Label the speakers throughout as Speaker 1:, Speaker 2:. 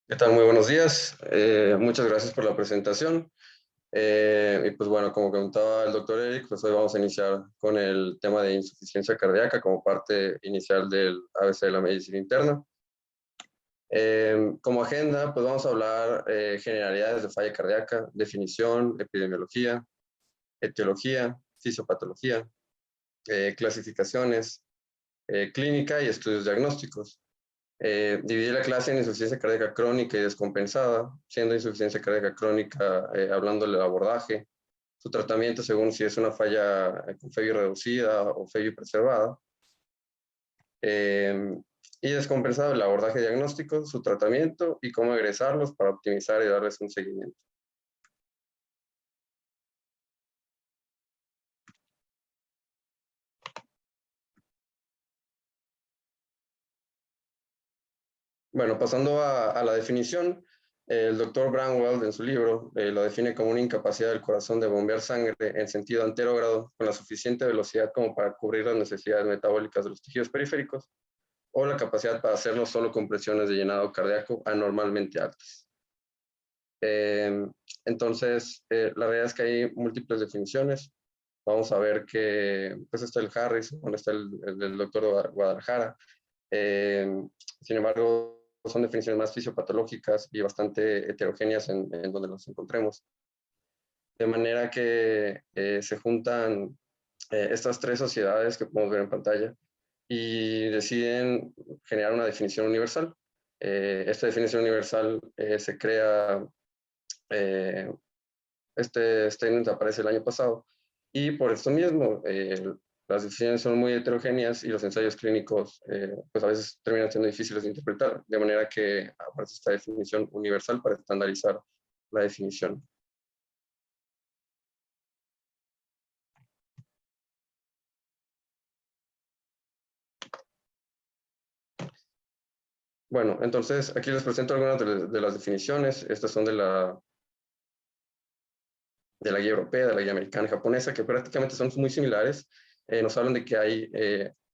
Speaker 1: ¿Qué tal? Muy buenos días. Muchas gracias por la presentación. Y pues bueno, como comentaba el doctor Eric, pues hoy vamos a iniciar con el tema de insuficiencia cardíaca como parte inicial del ABC de la medicina interna. Como agenda, pues vamos a hablar generalidades de falla cardíaca, definición, epidemiología, etiología, fisiopatología, clasificaciones, clínica y estudios diagnósticos. Dividí la clase en insuficiencia cardíaca crónica y descompensada, siendo insuficiencia cardíaca crónica hablando del abordaje, su tratamiento según si es una falla con FEBI reducida o FEBI preservada, eh, y descompensado el abordaje diagnóstico, su tratamiento y cómo egresarlos para optimizar y darles un seguimiento. Bueno, pasando a la definición, el doctor Bramwell en su libro lo define como una incapacidad del corazón de bombear sangre en sentido anterógrado con la suficiente velocidad como para cubrir las necesidades metabólicas de los tejidos periféricos o la capacidad para hacerlo solo con presiones de llenado cardíaco anormalmente altas. Eh, entonces, la realidad es que hay múltiples definiciones. Vamos a ver que pues está el Harris, está el del doctor Guadalajara. Eh, Sin embargo, son definiciones más fisiopatológicas y bastante heterogéneas en donde los encontremos. De manera que se juntan estas tres sociedades que podemos ver en pantalla y deciden generar una definición universal. Esta definición universal se crea, eh, este statement aparece el año pasado, y por esto mismo, las definiciones son muy heterogéneas y los ensayos clínicos pues a veces terminan siendo difíciles de interpretar, de manera que aparece esta definición universal para estandarizar la definición. Bueno, entonces aquí les presento algunas de las definiciones. Estas son de la guía europea, de la guía americana y japonesa, que prácticamente son muy similares. Nos hablan de que hay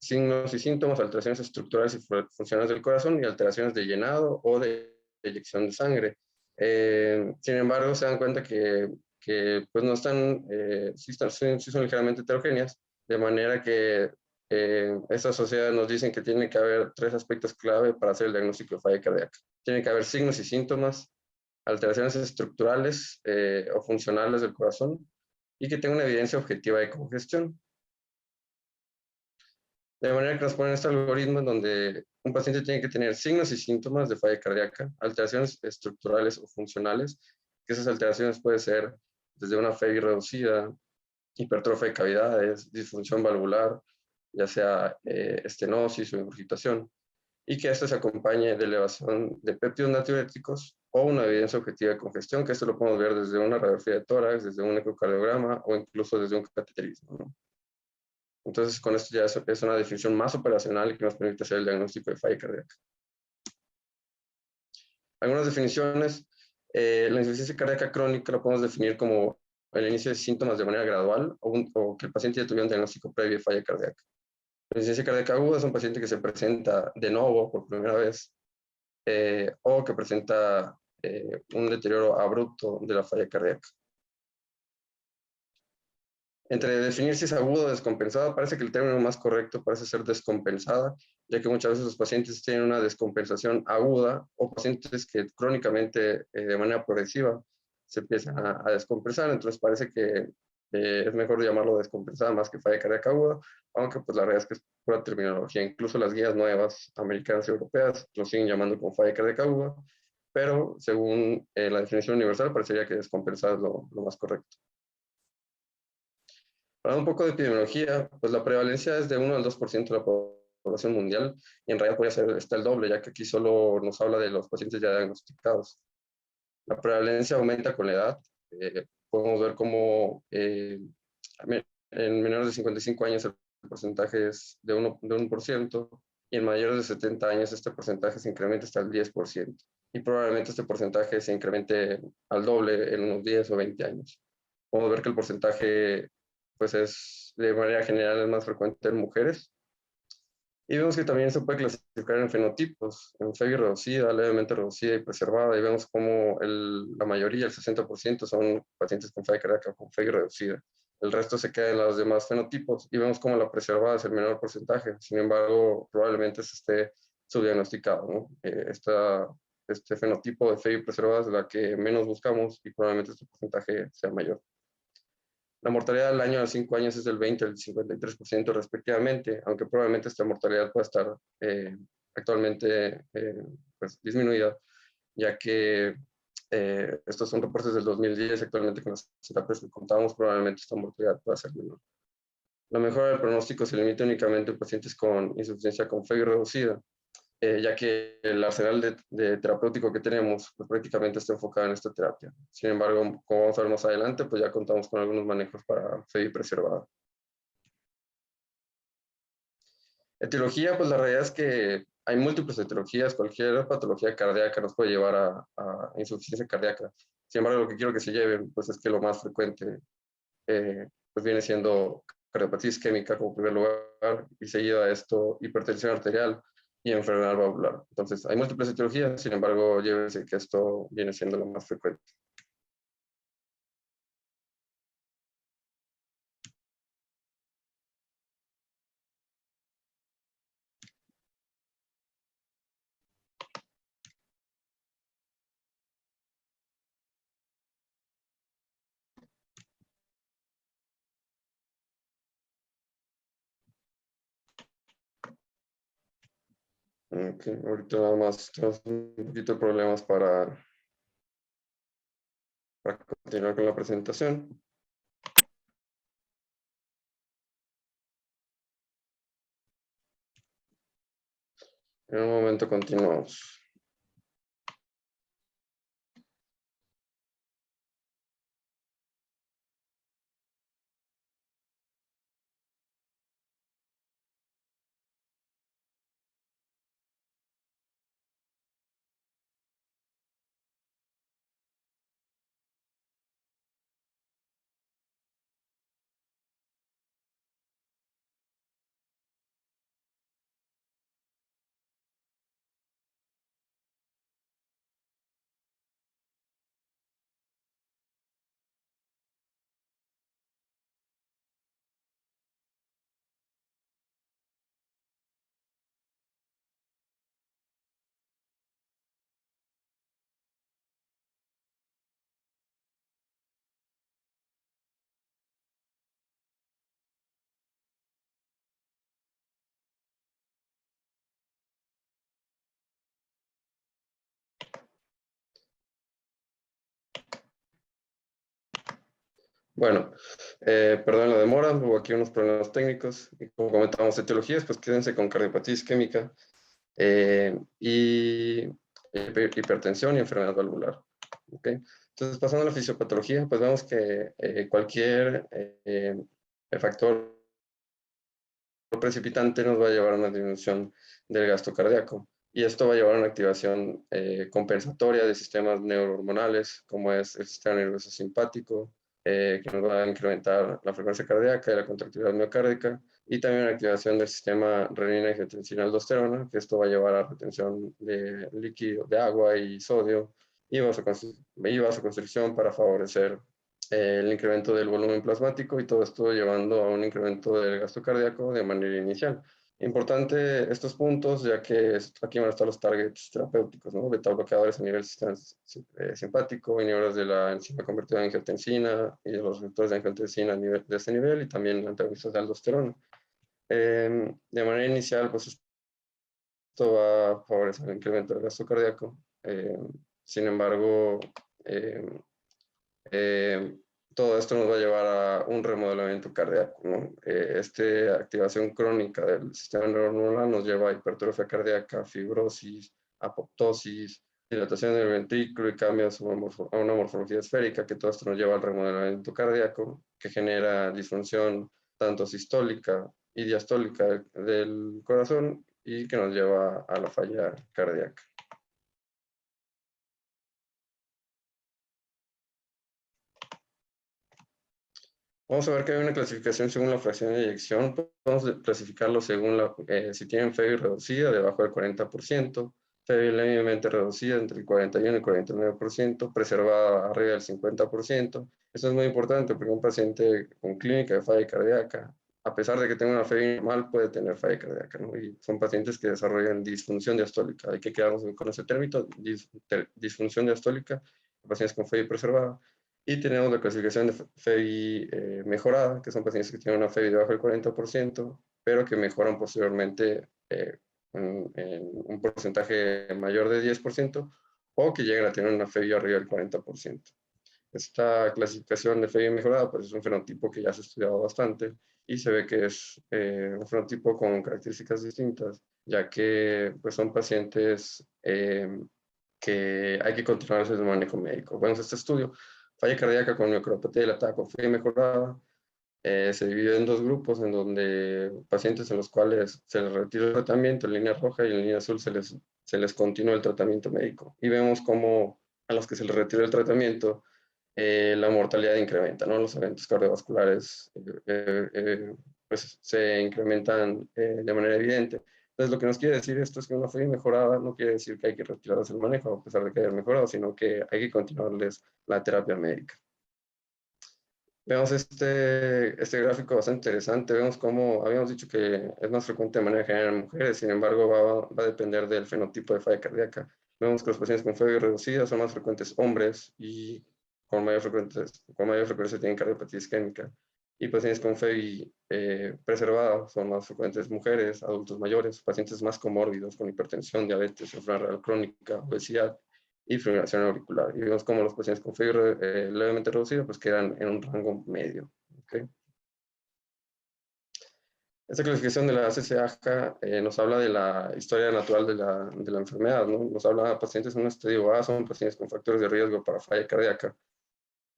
Speaker 1: signos y síntomas, alteraciones estructurales y funcionales del corazón y alteraciones de llenado o de eyección de sangre. Sin embargo, se dan cuenta que pues no están, sí son ligeramente heterogéneas, de manera que estas sociedades nos dicen que tiene que haber tres aspectos clave para hacer el diagnóstico de falla cardíaca. Tiene que haber signos y síntomas, alteraciones estructurales o funcionales del corazón y que tenga una evidencia objetiva de congestión. De manera que nos ponen este algoritmo en donde un paciente tiene que tener signos y síntomas de falla cardíaca, alteraciones estructurales o funcionales, que esas alteraciones pueden ser desde una FEBI reducida, hipertrofia de cavidades, disfunción valvular, ya sea estenosis o ingurgitación, y que esto se acompañe de elevación de péptidos natriuréticos o una evidencia objetiva de congestión, que esto lo podemos ver desde una radiografía de tórax, desde un ecocardiograma o incluso desde un cateterismo, ¿no? Entonces, con esto ya es una definición más operacional que nos permite hacer el diagnóstico de falla cardíaca. Algunas definiciones, la insuficiencia cardíaca crónica la podemos definir como el inicio de síntomas de manera gradual o que el paciente ya tuviera un diagnóstico previo de falla cardíaca. La insuficiencia cardíaca aguda es un paciente que se presenta de nuevo por primera vez o que presenta un deterioro abrupto de la falla cardíaca. Entre definir si es agudo o descompensada, parece que el término más correcto parece ser descompensada, ya que muchas veces los pacientes tienen una descompensación aguda o pacientes que crónicamente, de manera progresiva, se empiezan a descompensar. Entonces parece que es mejor llamarlo descompensada más que falla cardíaca aguda, aunque pues la realidad es que es pura terminología. Incluso las guías nuevas, americanas y europeas, lo siguen llamando como falla cardíaca aguda, pero según la definición universal parecería que descompensada es lo más correcto. Hablando un poco de epidemiología, pues la prevalencia es de 1 al 2% de la población mundial y en realidad podría ser está el doble, ya que aquí solo nos habla de los pacientes ya diagnosticados. La prevalencia aumenta con la edad. Podemos ver cómo en menores de 55 años el porcentaje es de 1% y en mayores de 70 años este porcentaje se incrementa hasta el 10%. Y probablemente este porcentaje se incremente al doble en unos 10 o 20 años. Podemos ver que el porcentaje pues es de manera general es más frecuente en mujeres Y vemos que también se puede clasificar en fenotipos, en FEBI reducida, levemente reducida y preservada, y vemos como la mayoría, el 60%, son pacientes con falla cardíaca con FEBI reducida. El resto se queda en los demás fenotipos, y vemos como la preservada es el menor porcentaje. Sin embargo, probablemente se esté subdiagnosticado, ¿no? Este fenotipo de FEBI preservada es la que menos buscamos, y probablemente este porcentaje sea mayor. La mortalidad al año a los 5 años es del 20 al 53% respectivamente, aunque probablemente esta mortalidad pueda estar actualmente pues, disminuida, ya que estos son reportes del 2010, actualmente con las terapias que contamos, probablemente esta mortalidad pueda ser menor. La mejora del pronóstico se limita únicamente en pacientes con insuficiencia con FEBI reducida, ya que el arsenal de terapéutico que tenemos pues, prácticamente está enfocado en esta terapia. Sin embargo, como vamos a ver más adelante, pues ya contamos con algunos manejos para FEBI preservada. Etiología, pues la realidad es que hay múltiples etiologías, cualquier patología cardíaca nos puede llevar a insuficiencia cardíaca. Sin embargo, lo que quiero que se lleven, pues es que lo más frecuente pues viene siendo cardiopatía isquémica como primer lugar, y seguido a esto hipertensión arterial y enfermedad valvular. Entonces, hay múltiples etiologías, sin embargo, llévense que esto viene siendo lo más frecuente. Okay, ahorita nada más tenemos un poquito de problemas para continuar con la presentación. En un momento continuamos. Bueno, perdón la demora, hubo aquí unos problemas técnicos. Y como comentábamos, etiologías, pues quédense con cardiopatía isquémica y hipertensión y enfermedad valvular. ¿Okay? Entonces, pasando a la fisiopatología, pues vemos que cualquier factor precipitante nos va a llevar a una disminución del gasto cardíaco. Y esto va a llevar a una activación compensatoria de sistemas neurohormonales, como es el sistema nervioso simpático, que nos va a incrementar la frecuencia cardíaca y la contractilidad miocárdica, y también una activación del sistema renina, angiotensina, aldosterona, que esto va a llevar a retención de líquido, de agua y sodio, y vasoconstricción para favorecer el incremento del volumen plasmático, y todo esto llevando a un incremento del gasto cardíaco de manera inicial. Importante estos puntos, ya que aquí van a estar los targets terapéuticos, ¿no? Beta bloqueadores a nivel sistema simpático, inhibidores de la enzima convertida en angiotensina y de los receptores de angiotensina a nivel, de este nivel, y también antagonistas de aldosterona. De manera inicial, pues esto va a favorecer el incremento del gasto cardíaco. Sin embargo, eh, eh, todo esto nos va a llevar a un remodelamiento cardíaco, ¿no? Esta activación crónica del sistema neuronal nos lleva a hipertrofia cardíaca, fibrosis, apoptosis, dilatación del ventrículo y cambios a una morfología esférica, que todo esto nos lleva al remodelamiento cardíaco, que genera disfunción tanto sistólica y diastólica del corazón, y que nos lleva a la falla cardíaca. Vamos a ver que hay una clasificación según la fracción de eyección. Podemos clasificarlo según si tienen FEBI reducida, debajo del 40%, FEBI levemente reducida entre el 41 y el 49%, preservada arriba del 50%. Eso es muy importante porque un paciente con clínica de falla cardíaca, a pesar de que tenga una FEBI normal, puede tener falla cardíaca, ¿no? Y son pacientes que desarrollan disfunción diastólica. Hay que quedarnos con ese término, disfunción diastólica, pacientes con FEBI preservada. Y tenemos la clasificación de FEBI mejorada, que son pacientes que tienen una FEBI debajo del 40%, pero que mejoran posteriormente en un porcentaje mayor de 10%, o que llegan a tener una FEBI arriba del 40%. Esta clasificación de FEBI mejorada pues es un fenotipo que ya se ha estudiado bastante y se ve que es un fenotipo con características distintas, ya que pues, son pacientes que hay que continuar el manejo médico. Bueno, este estudio, falla cardíaca con miocardiopatía dilatada con FEBI mejorada, se divide en dos grupos, en donde pacientes en los cuales se les retira el tratamiento en línea roja y en línea azul se les continúa el tratamiento médico. Y vemos cómo a los que se les retira el tratamiento, la mortalidad incrementa, ¿no? Los eventos cardiovasculares pues se incrementan de manera evidente. Entonces, lo que nos quiere decir esto es que una FEBI mejorada no quiere decir que hay que retirarles el manejo a pesar de que hayan mejorado, sino que hay que continuarles la terapia médica. Vemos este gráfico bastante interesante. Vemos cómo habíamos dicho que es más frecuente de manera general en mujeres, sin embargo, va a depender del fenotipo de falla cardíaca. Vemos que los pacientes con FEBI reducida son más frecuentes hombres y con mayor frecuencia tienen cardiopatía isquémica. Y pacientes con FEBI preservada son más frecuentes mujeres, adultos mayores, pacientes más comórbidos con hipertensión, diabetes, enfermedad renal crónica, obesidad y fibrilación auricular. Y vemos como los pacientes con fiebre levemente reducida pues quedan en un rango medio. ¿Okay? Esta clasificación de la CCAJ nos habla de la historia natural de la enfermedad, ¿no? Nos habla de pacientes en un estadio A, son pacientes con factores de riesgo para falla cardíaca,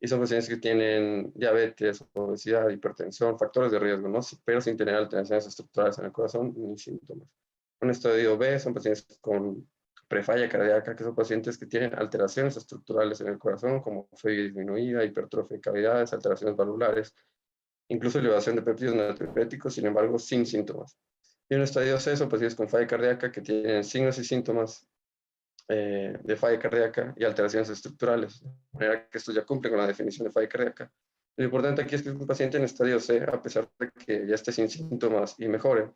Speaker 1: y son pacientes que tienen diabetes, obesidad, hipertensión, factores de riesgo, ¿no? Pero sin tener alteraciones estructurales en el corazón ni síntomas. Un estadio B son pacientes con prefalla cardíaca, que son pacientes que tienen alteraciones estructurales en el corazón, como FEBI disminuida, hipertrofia de cavidades, alteraciones valvulares, incluso elevación de péptidos natriuréticos, sin embargo, sin síntomas. Y un estadio C son pacientes con falla cardíaca que tienen signos y síntomas de falla cardíaca y alteraciones estructurales, de manera que esto ya cumple con la definición de falla cardíaca. Lo importante aquí es que un paciente en estadio C, a pesar de que ya esté sin síntomas y mejore,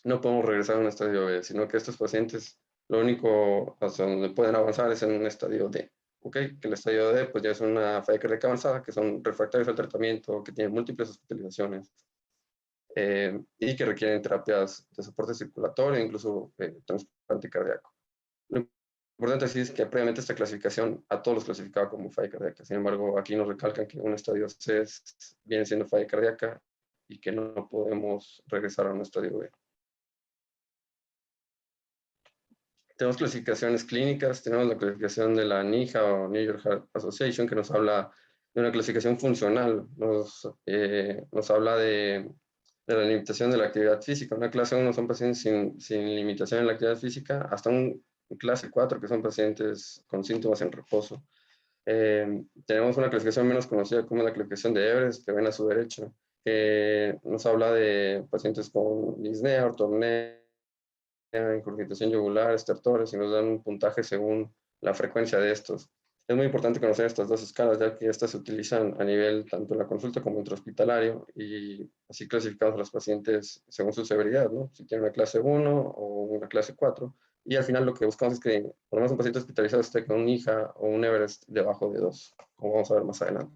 Speaker 1: no podemos regresar a un estadio B, sino que estos pacientes lo único hasta donde pueden avanzar es en un estadio D. ¿Okay? Que el estadio D pues ya es una falla cardíaca avanzada, que son refractarios al tratamiento, que tienen múltiples hospitalizaciones y que requieren terapias de soporte circulatorio, incluso trasplante cardíaco. Lo importante así es que previamente esta clasificación a todos los clasificaba como falla cardíaca. Sin embargo, aquí nos recalcan que un estadio C viene siendo falla cardíaca y que no podemos regresar a un estadio B. Tenemos clasificaciones clínicas, tenemos la clasificación de la NIHA o New York Heart Association, que nos habla de una clasificación funcional, nos habla de la limitación de la actividad física. Una clase 1 son pacientes sin limitación en la actividad física, hasta un clase 4, que son pacientes con síntomas en reposo. Tenemos una clasificación menos conocida como la clasificación de Everest, que ven a su derecha, que nos habla de pacientes con disnea, ortopnea, incurgitación yugular, estertores, y nos dan un puntaje según la frecuencia de estos. Es muy importante conocer estas dos escalas, ya que estas se utilizan a nivel tanto en la consulta como intrahospitalario, y así clasificamos a los pacientes según su severidad, ¿no? Si tienen una clase 1 o una clase 4, y al final lo que buscamos es que por lo menos un paciente hospitalizado esté con un IJA o un Everest debajo de 2, como vamos a ver más adelante.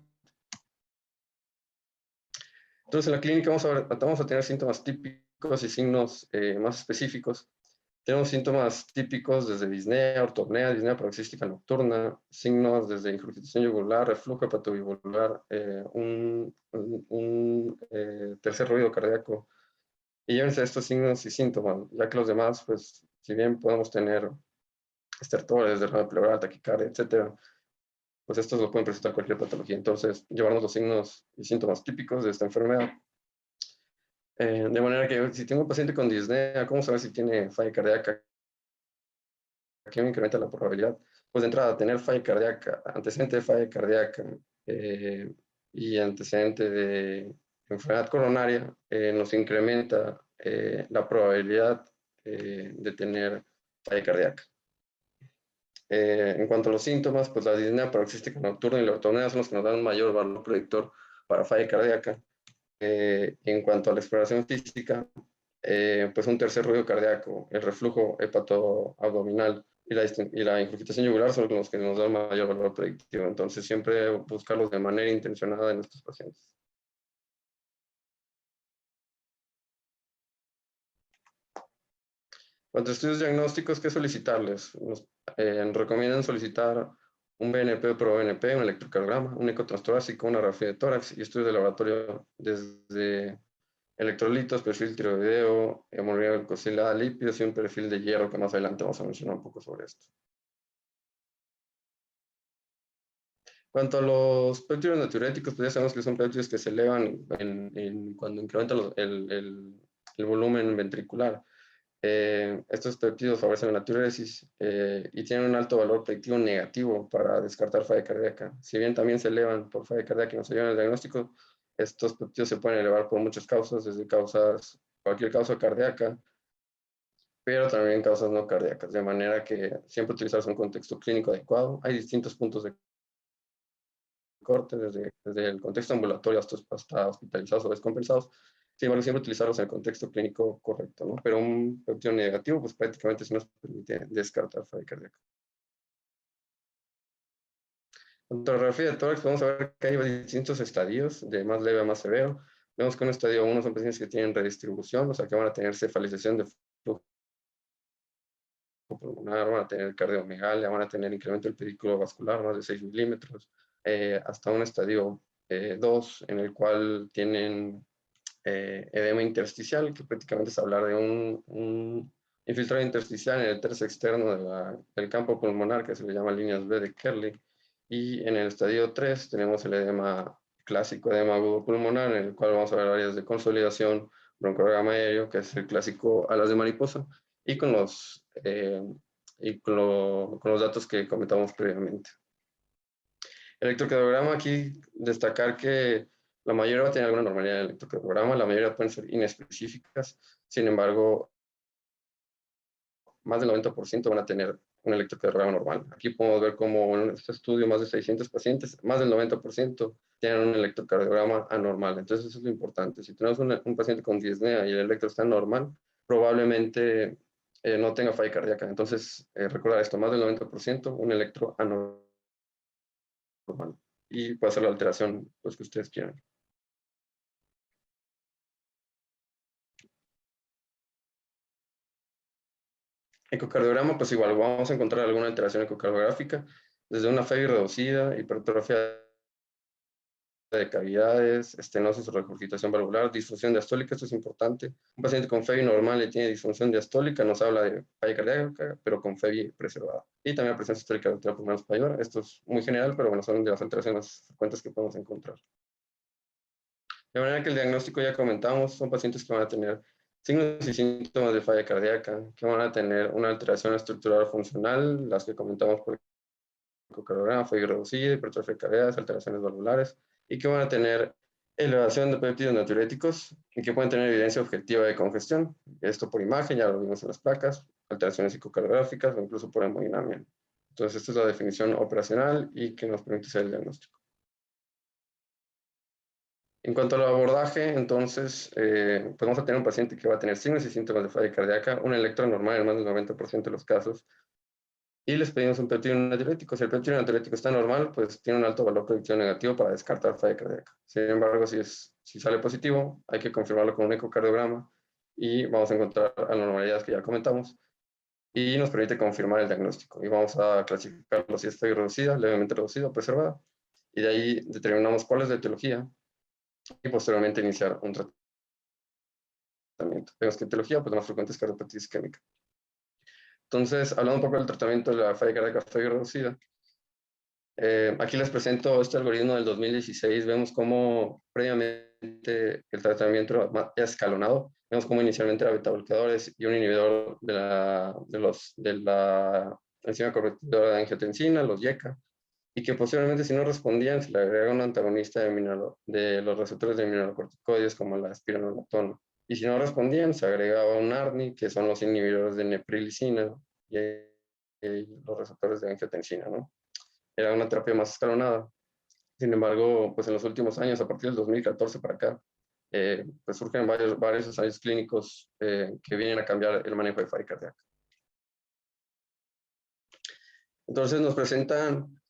Speaker 1: Entonces, en la clínica vamos a tener síntomas típicos y signos más específicos. Tenemos síntomas típicos desde disnea, ortopnea, disnea paroxística nocturna, signos desde ingurgitación yugular, reflujo hepatobivular, tercer ruido cardíaco. Y llévense estos signos y síntomas, ya que los demás, pues, si bien podemos tener estertores, derrame pleural, taquicardia, etcétera, pues estos lo pueden presentar cualquier patología. Entonces, llevarnos los signos y síntomas típicos de esta enfermedad. De manera que si tengo un paciente con disnea, ¿cómo saber si tiene falla cardíaca? ¿Qué me incrementa la probabilidad? Pues de entrada, tener falla cardíaca, antecedente de falla cardíaca, y antecedente de enfermedad coronaria, nos incrementa la probabilidad de tener falla cardíaca. En cuanto a los síntomas, pues la disnea paroxística nocturna y la ortoapnea son los que nos dan un mayor valor predictor para falla cardíaca. En cuanto a la exploración física, pues un tercer ruido cardíaco, el reflujo hepatoabdominal y la ingurgitación yugular son los que nos dan mayor valor predictivo. Entonces, siempre buscarlos de manera intencionada en estos pacientes. Cuanto a estudios diagnósticos, ¿qué solicitarles? Nos recomiendan solicitar un BNP o proBNP, un electrocardiograma, un ecotrastorácico, una radiografía de tórax y estudios de laboratorio desde electrolitos, perfil tiroideo, hemoglobina glucosilada, lípidos y un perfil de hierro que más adelante vamos a mencionar un poco sobre esto. Cuanto a los péptidos natriuréticos, pues ya sabemos que son péptidos que se elevan cuando incrementa el volumen ventricular. Estos péptidos favorecen la natriuresis y tienen un alto valor predictivo negativo para descartar falla cardíaca. Si bien también se elevan por falla cardíaca y nos ayudan en el diagnóstico, estos péptidos se pueden elevar por muchas causas, desde cualquier causa cardíaca, pero también causas no cardíacas, de manera que siempre utilizarse un contexto clínico adecuado. Hay distintos puntos de corte, desde el contexto ambulatorio hasta hospitalizados o descompensados. Sin embargo, siempre utilizarlos en el contexto clínico correcto, ¿no? Pero un péptido negativo, pues prácticamente sí nos permite descartar falla cardíaca. En la radiografía de tórax podemos ver que hay distintos estadios, de más leve a más severo. Vemos que en un estadio 1 son pacientes que tienen redistribución, o sea que van a tener cefalización de flujo pulmonar, van a tener cardiomegalia, van a tener incremento del pedículo vascular más de 6 milímetros, hasta un estadio 2 en el cual tienen edema intersticial, que prácticamente es hablar de un infiltrado intersticial en el tercio externo del campo pulmonar, que se le llama líneas B de Kerley. Y en el estadio 3 tenemos el edema clásico, edema agudo pulmonar, en el cual vamos a ver áreas de consolidación, broncoderrama aéreo, que es el clásico alas de mariposa, y con los datos que comentamos previamente. Electrocardiograma, aquí destacar que la mayoría va a tener alguna normalidad en el electrocardiograma, la mayoría pueden ser inespecíficas, sin embargo, más del 90% van a tener un electrocardiograma normal. Aquí podemos ver como en este estudio, más de 600 pacientes, más del 90% tienen un electrocardiograma anormal. Entonces, eso es lo importante. Si tenemos un paciente con disnea y el electro está normal, probablemente no tenga falla cardíaca. Entonces, recordar esto, más del 90%, un electro anormal. Y puede ser la alteración pues, que ustedes quieran. Ecocardiograma, pues igual vamos a encontrar alguna alteración ecocardiográfica, desde una FEBI reducida, hipertrofia de cavidades, estenosis o regurgitación valvular, disfunción diastólica, esto es importante. Un paciente con FEBI normal y tiene disfunción diastólica nos habla de falla cardíaca, pero con FEBI preservada. Y también la presencia histórica de arteria pulmonar superior, esto es muy general, pero bueno, son de las alteraciones más frecuentes que podemos encontrar. De manera que el diagnóstico ya comentamos, son pacientes que van a tener signos y síntomas de falla cardíaca, que van a tener una alteración estructural funcional, las que comentamos por ecocardiograma, falla reducida, hipertrofia de cavidades, alteraciones valvulares, y que van a tener elevación de péptidos natriuréticos y que pueden tener evidencia objetiva de congestión. Esto por imagen, ya lo vimos en las placas, alteraciones ecocardiográficas o incluso por hemodinamia. Entonces, esta es la definición operacional y que nos permite hacer el diagnóstico. En cuanto al abordaje, entonces, pues vamos a tener un paciente que va a tener signos y síntomas de falla cardíaca, un electro normal en más del 90% de los casos, y les pedimos un péptido natriurético. Si el péptido natriurético está normal, pues tiene un alto valor predictivo negativo para descartar falla cardíaca. Sin embargo, si sale positivo, hay que confirmarlo con un ecocardiograma y vamos a encontrar anormalidades que ya comentamos y nos permite confirmar el diagnóstico. Y vamos a clasificarlo si está reducida, levemente reducida o preservada, y de ahí determinamos cuál es la etiología y posteriormente iniciar un tratamiento. Vemos que etiología, pues la más frecuente es cardiopatía isquémica. Entonces, hablando un poco del tratamiento de la falla cardíaca reducida, aquí les presento este algoritmo del 2016. Vemos cómo previamente el tratamiento era escalonado. Vemos cómo inicialmente era beta-bloqueadores y un inhibidor de la enzima convertidora de angiotensina, los YECA. y que posiblemente si no respondían se le agrega un antagonista de los receptores de mineralocorticoides como la espironolactona. Y si no respondían, se agregaba un ARNI, que son los inhibidores de neprilicina y los receptores de angiotensina, ¿no? Era una terapia más escalonada. Sin embargo, pues en los últimos años, a partir del 2014 para acá, pues surgen varios ensayos clínicos que vienen a cambiar el manejo de falla cardíaca. Entonces nos presentan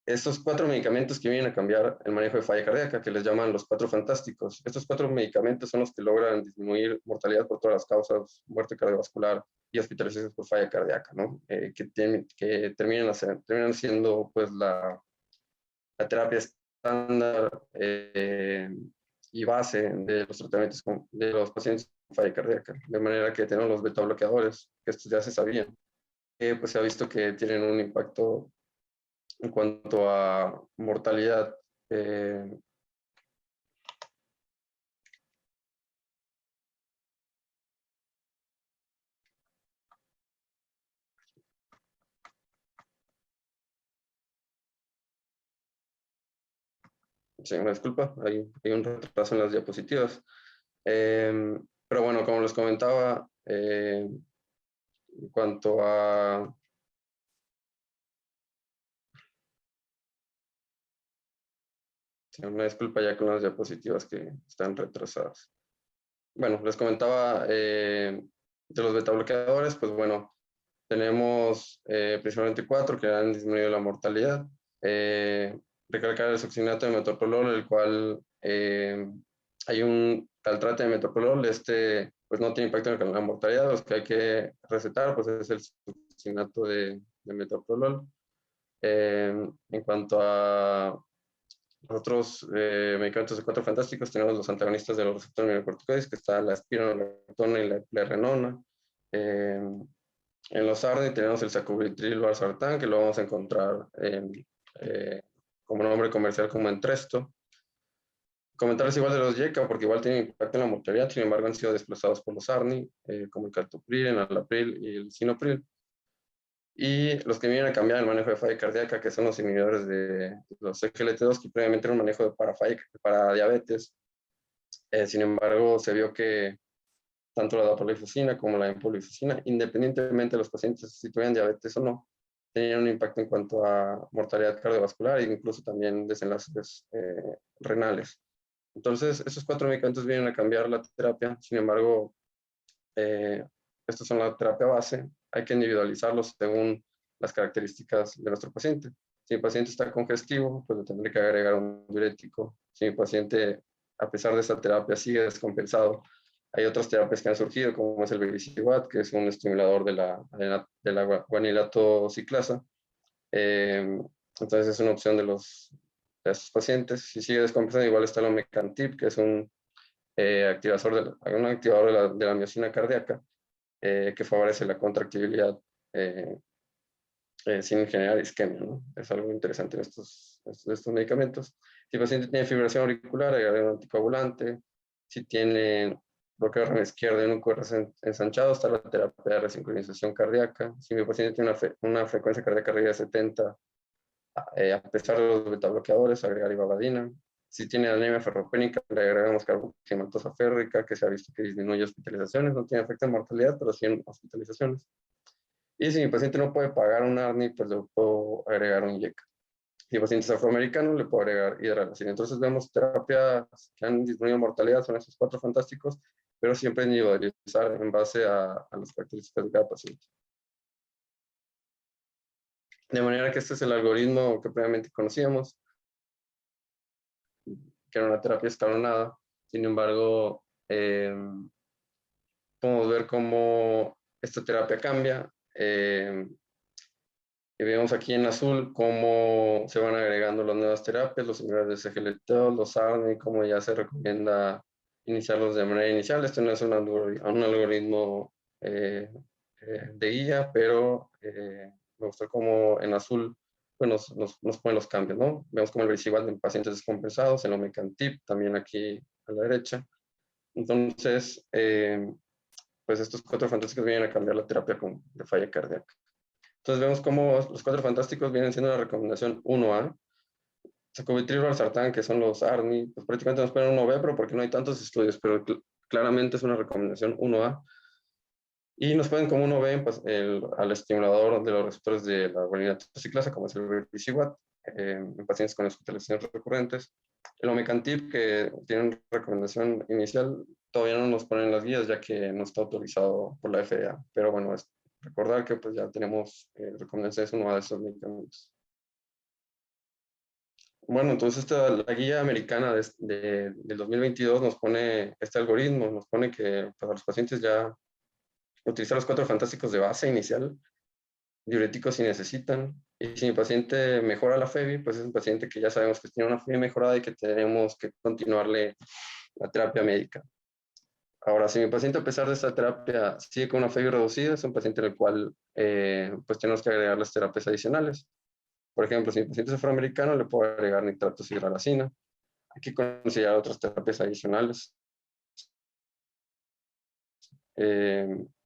Speaker 1: estos 4 medicamentos que vienen a cambiar el manejo de falla cardíaca, que les llaman los 4 fantásticos. Estos 4 medicamentos son los que logran disminuir mortalidad por todas las causas, muerte cardiovascular y hospitalizaciones por falla cardíaca, ¿no? Que terminan siendo pues la terapia estándar y base de los tratamientos de los pacientes con falla cardíaca. De manera que tenemos los beta bloqueadores, que estos ya se sabían, pues se ha visto que tienen un impacto en cuanto a mortalidad. Sí, una disculpa, hay un retraso en las diapositivas. Pero bueno, como les comentaba, en cuanto a... Sí, una disculpa ya con las diapositivas que están retrasadas. Bueno, les comentaba de los betabloqueadores, pues bueno, tenemos principalmente 4 que han disminuido la mortalidad. Recalcar el succinato de metoprolol, el cual hay un caltrate de metoprolol, pues no tiene impacto en la mortalidad. Los que hay que recetar pues es el succinato de metoprolol. En cuanto a otros medicamentos de 4 fantásticos, tenemos los antagonistas de los receptores mineralocorticoides, que está la espironolactona y la eplerenona. En los ARNI tenemos el sacubitril valsartán, que lo vamos a encontrar como nombre comercial como Entresto. Comentarles igual de los YECA, porque igual tienen impacto en la mortalidad, sin embargo han sido desplazados por los ARNI, como el caltopril, el enalapril y el sinopril. Y los que vienen a cambiar el manejo de falla cardíaca, que son los inhibidores de los SGLT2, que previamente era un manejo para diabetes. Sin embargo, se vio que tanto la dapagliflozina como la empagliflozina, independientemente de los pacientes si tuvieran diabetes o no, tenían un impacto en cuanto a mortalidad cardiovascular e incluso también desenlaces renales. Entonces, esos 4 medicamentos vienen a cambiar la terapia. Sin embargo, estos son la terapia base. Hay que individualizarlos según las características de nuestro paciente. Si el paciente está congestivo, pues le tendré que agregar un diurético. Si el paciente, a pesar de esta terapia, sigue descompensado, hay otras terapias que han surgido, como es el vericiguat, que es un estimulador de la guanilato ciclasa. Entonces es una opción de estos pacientes. Si sigue descompensado, igual está el omecantib, que es un activador de la miocina cardíaca, que favorece la contractibilidad sin generar isquemia, ¿no? Es algo interesante en estos medicamentos. Si el paciente tiene fibración auricular, agregar un anticoagulante. Si tiene bloqueo de rama izquierda y un QR ensanchado, está la terapia de resincronización cardíaca. Si mi paciente tiene una frecuencia cardíaca arriba de 70, a pesar de los betabloqueadores, agregar ibabadina. Si tiene anemia ferropénica, le agregamos carboximatosa férrica, que se ha visto que disminuye hospitalizaciones, no tiene efecto en mortalidad, pero sí en hospitalizaciones. Y si mi paciente no puede pagar un ARNI, pues le puedo agregar un YECA. Si el paciente es afroamericano, le puedo agregar hidralazina. Entonces vemos terapias que han disminuido mortalidad, son esos 4 fantásticos, pero siempre individualizar en base a las características de cada paciente. De manera que este es el algoritmo que previamente conocíamos, que era una terapia escalonada. Sin embargo, podemos ver cómo esta terapia cambia. Y vemos aquí en azul cómo se van agregando las nuevas terapias, los inhibidores de SGLT2, los ARNI, cómo ya se recomienda iniciarlos de manera inicial. Esto no es un algoritmo de guía, pero me gusta cómo en azul pues nos ponen los cambios, ¿no? Vemos como el vericiguat en pacientes descompensados, el omecantib también aquí a la derecha. Entonces, pues estos 4 fantásticos vienen a cambiar la terapia de falla cardíaca. Entonces vemos cómo los cuatro fantásticos vienen siendo la recomendación 1A. Sacubitril y valsartán, que son los ARNI, pues prácticamente nos ponen 1B, pero porque no hay tantos estudios, pero claramente es una recomendación 1A. Y nos ponen como 1B pues, al estimulador de los receptores de la guanina ciclasa, como es el vericiguat, en pacientes con hospitalizaciones recurrentes. El omecantib, que tiene una recomendación inicial, todavía no nos ponen las guías, ya que no está autorizado por la FDA. Pero bueno, es recordar que pues ya tenemos recomendaciones 1A de estos medicamentos. Bueno, entonces la guía americana del 2022 nos pone este algoritmo, nos pone que para los pacientes ya utilizar los cuatro fantásticos de base inicial, diuréticos si necesitan, y si mi paciente mejora la FEBI, pues es un paciente que ya sabemos que tiene una FEBI mejorada y que tenemos que continuarle la terapia médica. Ahora, si mi paciente a pesar de esta terapia sigue con una FEBI reducida, es un paciente en el cual pues tenemos que agregar las terapias adicionales. Por ejemplo, si mi paciente es afroamericano, le puedo agregar nitratos y hidralazina. Hay que considerar otras terapias adicionales,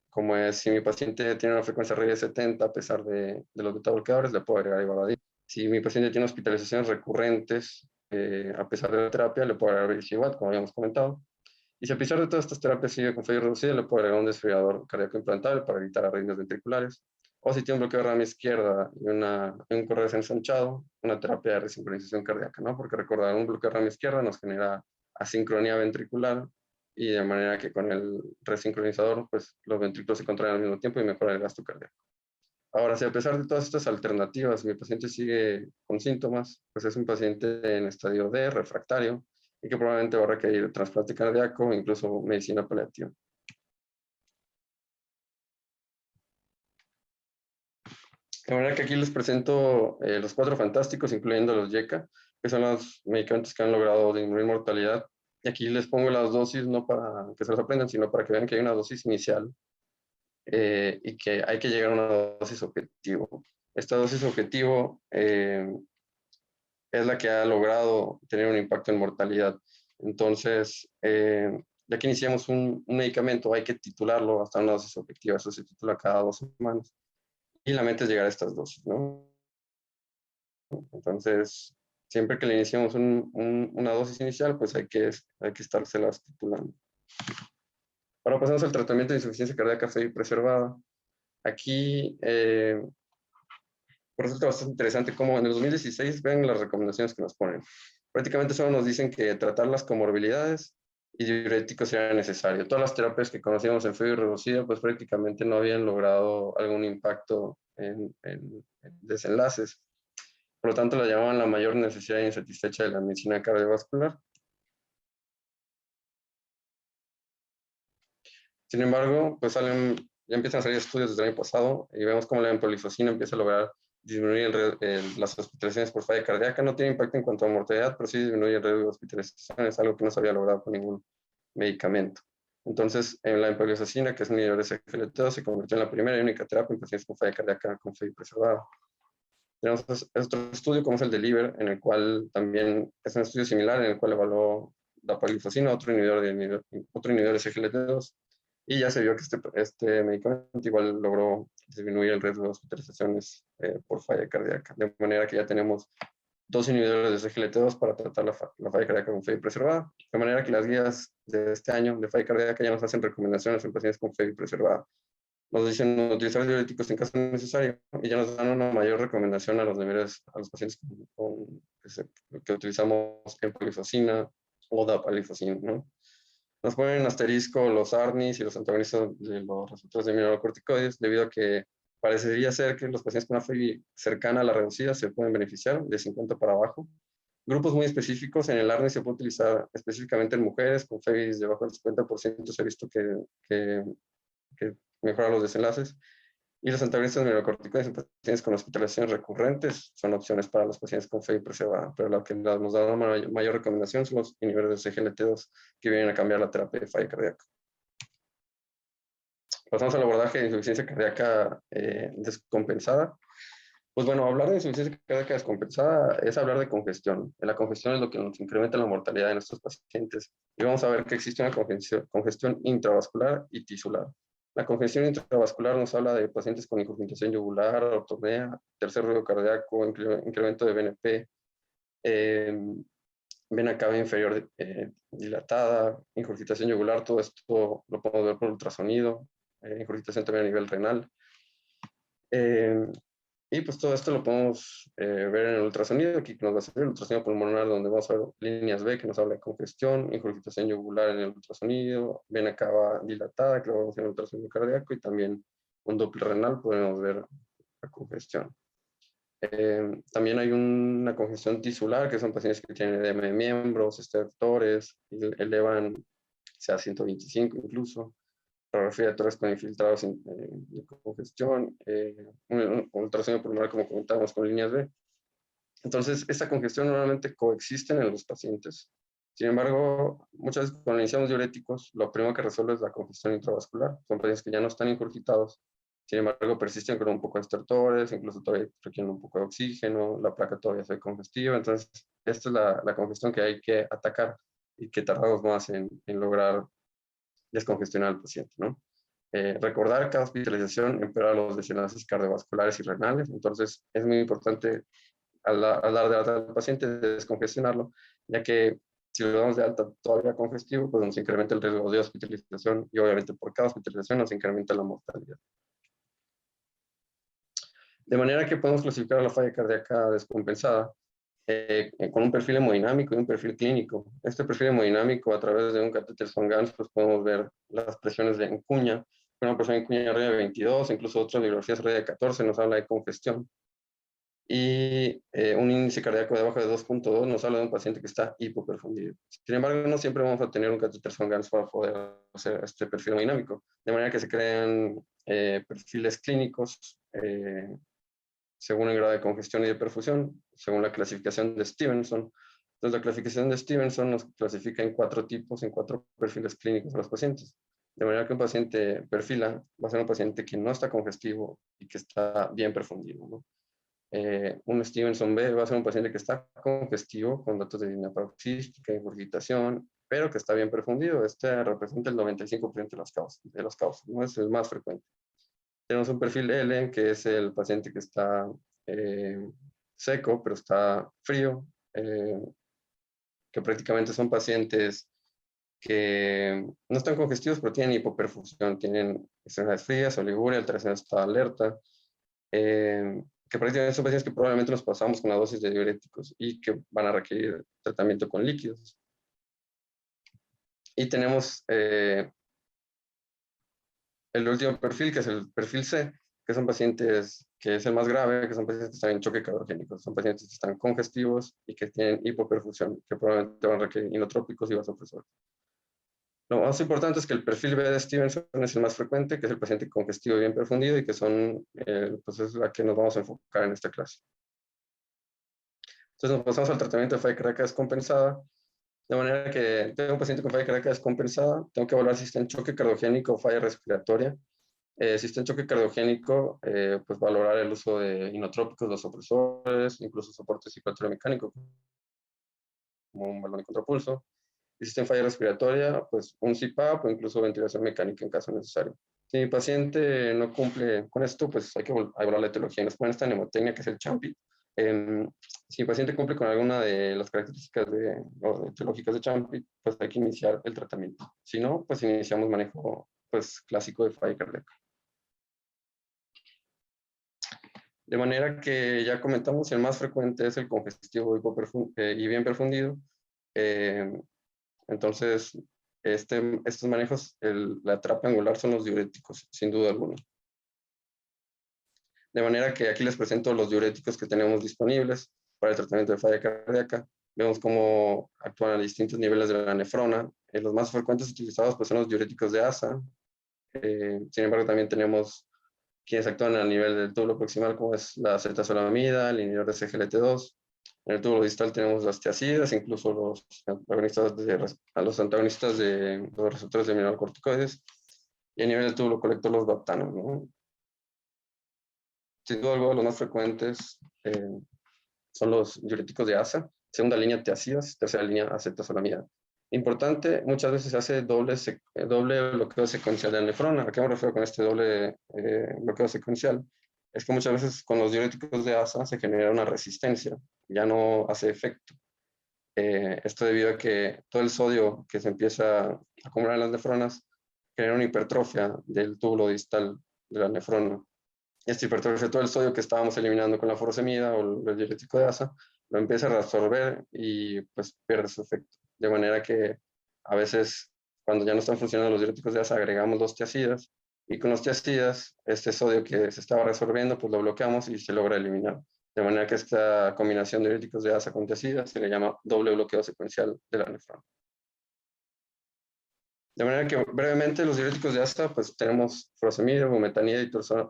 Speaker 1: como es si mi paciente tiene una frecuencia RAID de 70 a pesar de los beta-bloqueadores, le puedo agregar ivabradina. Si mi paciente tiene hospitalizaciones recurrentes, a pesar de la terapia, le puedo agregar vericiguat, como habíamos comentado. Y si a pesar de todas estas terapias sigue con FEBI reducida, le puedo agregar un desfibrilador cardíaco implantable para evitar arritmias ventriculares. O si tiene un bloqueo de rama izquierda y un correo ensanchado, una terapia de resincronización cardíaca, ¿no? Porque recordar, un bloqueo de rama izquierda nos genera asincronía ventricular y de manera que con el resincronizador, pues los ventrículos se contraen al mismo tiempo y mejora el gasto cardíaco. Ahora, si a pesar de todas estas alternativas mi paciente sigue con síntomas, pues es un paciente en estadio D, refractario, y que probablemente va a requerir trasplante cardíaco o incluso medicina paliativa. De manera que aquí les presento los cuatro fantásticos, incluyendo los YECA, que son los medicamentos que han logrado disminuir mortalidad. Y aquí les pongo las dosis, no para que se los aprendan, sino para que vean que hay una dosis inicial y que hay que llegar a una dosis objetivo. Esta dosis objetivo es la que ha logrado tener un impacto en mortalidad. Entonces, ya que iniciamos un medicamento, hay que titularlo hasta una dosis objetiva. Eso se titula cada 2 semanas. Y la meta es llegar a estas dosis, ¿no? Entonces, siempre que le iniciamos una dosis inicial, pues hay que estárselas titulando. Ahora pasamos al tratamiento de insuficiencia cardíaca FEBI preservada. Aquí resulta bastante interesante cómo en el 2016 ven las recomendaciones que nos ponen. Prácticamente solo nos dicen que tratar las comorbilidades y diuréticos sería necesario. Todas las terapias que conocíamos en FEBI reducida, pues prácticamente no habían logrado algún impacto en desenlaces. Por lo tanto, la llamaban la mayor necesidad insatisfecha de la medicina cardiovascular. Sin embargo, pues ya empiezan a salir estudios desde el año pasado y vemos cómo la empolifosina empieza a lograr disminuir las hospitalizaciones por falla cardíaca. No tiene impacto en cuanto a mortalidad, pero sí disminuye el riesgo de hospitalizaciones, algo que no se había logrado con ningún medicamento. Entonces, en la empolifosina, que es un inhibidor de SGLT2, se convirtió en la primera y única terapia en pacientes con falla cardíaca con FEBI preservada. Tenemos otro estudio, como es el de LIVER, en el cual también es un estudio similar, en el cual evaluó la palifosina, otro inhibidor de SGLT2, y ya se vio que este medicamento igual logró disminuir el riesgo de hospitalizaciones por falla cardíaca, de manera que ya tenemos 2 inhibidores de SGLT2 para tratar la falla cardíaca con FEBI preservada, de manera que las guías de este año de falla cardíaca ya nos hacen recomendaciones en pacientes con FEBI preservada. Nos dicen utilizar diuréticos en caso necesario y ya nos dan una mayor recomendación a los pacientes que utilizamos empolifosina o dapalifosina, ¿no? Nos ponen en asterisco los ARNIs y los antagonistas de los receptores de mineralocorticoides, debido a que parecería ser que los pacientes con una FEBI cercana a la reducida se pueden beneficiar de 50 para abajo. Grupos muy específicos, en el ARNI se puede utilizar específicamente en mujeres con FEBI debajo del 50%, se ha visto que mejora los desenlaces. Y los antagonistas mineralocorticoides en pacientes con hospitalizaciones recurrentes son opciones para los pacientes con FEBI preservada, pero lo que nos da una mayor recomendación son los inhibidores de SGLT2 que vienen a cambiar la terapia de falla cardíaca. Pasamos al abordaje de insuficiencia cardíaca descompensada. Pues bueno, hablar de insuficiencia cardíaca descompensada es hablar de congestión. La congestión es lo que nos incrementa la mortalidad de nuestros pacientes. Y vamos a ver que existe una congestión intravascular y tisular. La congestión intravascular nos habla de pacientes con ingurgitación yugular, ortopnea, tercer ruido cardíaco, incremento de BNP, vena cava inferior dilatada, ingurgitación yugular, todo esto lo podemos ver por ultrasonido, ingurgitación también a nivel renal. Y pues todo esto lo podemos ver en el ultrasonido, aquí nos va a salir el ultrasonido pulmonar, donde vamos a ver líneas B, que nos habla de congestión, ingurgitación yugular en el ultrasonido, vena cava dilatada, que lo vamos a ver en el ultrasonido cardíaco, y también un Doppler renal podemos ver la congestión. También hay una congestión tisular, que son pacientes que tienen edema de miembros, estertores, elevan a 125 incluso, radiografía de tórax con infiltrados de congestión, un ultrasonido pulmonar, como comentábamos, con líneas B. Entonces, esta congestión normalmente coexiste en los pacientes. Sin embargo, muchas veces cuando iniciamos diuréticos, lo primero que resuelve es la congestión intravascular. Son pacientes que ya no están ingurgitados, sin embargo, persisten con un poco de estertores, incluso todavía requieren un poco de oxígeno, la placa todavía se ve congestiva. Entonces, esta es la congestión que hay que atacar y que tardamos más en lograr descongestionar al paciente, ¿no? Recordar cada hospitalización empeora los desenlaces cardiovasculares y renales. Entonces, es muy importante al dar de alta al paciente descongestionarlo, ya que si lo damos de alta todavía congestivo, pues nos incrementa el riesgo de hospitalización y obviamente por cada hospitalización nos incrementa la mortalidad. De manera que podemos clasificar a la falla cardíaca descompensada con un perfil hemodinámico y un perfil clínico. Este perfil hemodinámico, a través de un catéter Swan-Ganz, pues podemos ver las presiones en cuña. Una presión en cuña arriba de 22, incluso otras bibliografías arriba de 14 nos habla de congestión. Y un índice cardíaco debajo de 2.2 nos habla de un paciente que está hipoperfundido. Sin embargo, no siempre vamos a tener un catéter Swan-Ganz para poder hacer este perfil hemodinámico. De manera que se crean perfiles clínicos según el grado de congestión y de perfusión, según la clasificación de Stevenson. Entonces, la clasificación de Stevenson nos clasifica en 4 tipos, en 4 perfiles clínicos de los pacientes. De manera que un paciente perfila va a ser un paciente que no está congestivo y que está bien perfundido, ¿no? Un Stevenson B va a ser un paciente que está congestivo, con datos de línea paroxística, ingurgitación, pero que está bien perfundido. Este representa el 95% de las causas, ¿no? Es el más frecuente. Tenemos un perfil L, que es el paciente que está seco, pero está frío, que prácticamente son pacientes que no están congestivos, pero tienen hipoperfusión, tienen extremidades frías, oliguria, alteración de estado de alerta, que prácticamente son pacientes que probablemente nos pasamos con la dosis de diuréticos y que van a requerir tratamiento con líquidos. Y tenemos el último perfil, que es el perfil C, que son pacientes, que es el más grave, que son pacientes que están en choque cardiogénico, son pacientes que están congestivos y que tienen hipoperfusión, que probablemente van a requerir inotrópicos y vasopresores. Lo más importante es que el perfil B de Stevenson es el más frecuente, que es el paciente congestivo y bien perfundido, y que son, pues es la que nos vamos a enfocar en esta clase. Entonces nos pasamos al tratamiento de falla cardíaca descompensada, de manera que tengo un paciente con falla cardíaca descompensada, tengo que evaluar si está en choque cardiogénico o falla respiratoria. Si está en choque cardiogénico, pues valorar el uso de inotrópicos, vasopresores, incluso soporte circulatorio mecánico, como un balón de contrapulso. Y si está en falla respiratoria, pues un CPAP o incluso ventilación mecánica en caso necesario. Si mi paciente no cumple con esto, pues hay que evaluar la etiología. Nos ponen esta nemotecnia, que es el CHAMPI. Si mi paciente cumple con alguna de las características etiológicas de CHAMPI, pues hay que iniciar el tratamiento. Si no, pues iniciamos manejo pues, clásico de falla cardíaca. De manera que ya comentamos, el más frecuente es el congestivo y bien perfundido. Entonces, estos manejos, la terapia angular son los diuréticos, sin duda alguna. De manera que aquí les presento los diuréticos que tenemos disponibles para el tratamiento de falla cardíaca. Vemos cómo actúan a distintos niveles de la nefrona. Los más frecuentes utilizados pues, son los diuréticos de ASA. Sin embargo, también tenemos quienes actúan a nivel del túbulo proximal, como es la acetazolamida, el inhibidor de CGLT2. En el túbulo distal tenemos las tiazidas, incluso los antagonistas de los receptores de mineralocorticoides. Y a nivel del túbulo colector, los baptanos, ¿no? Sin duda alguna, los más frecuentes son los diuréticos de ASA, segunda línea tiazidas, tercera línea acetazolamida. Importante, muchas veces se hace doble bloqueo secuencial de la nefrona. ¿A qué me refiero con este doble bloqueo secuencial? Es que muchas veces con los diuréticos de ASA se genera una resistencia, ya no hace efecto. Esto debido a que todo el sodio que se empieza a acumular en las nefronas genera una hipertrofia del túbulo distal de la nefrona. Esta hipertrofia, todo el sodio que estábamos eliminando con la furosemida o el diurético de ASA, lo empieza a reabsorber y pues pierde su efecto. De manera que a veces cuando ya no están funcionando los diuréticos de ASA agregamos los tiacidas y con los tiacidas este sodio que se estaba reabsorbiendo pues lo bloqueamos y se logra eliminar. De manera que esta combinación de diuréticos de ASA con tiacidas se le llama doble bloqueo secuencial de la nefrona. De manera que brevemente los diuréticos de ASA pues tenemos furosemida, bumetanida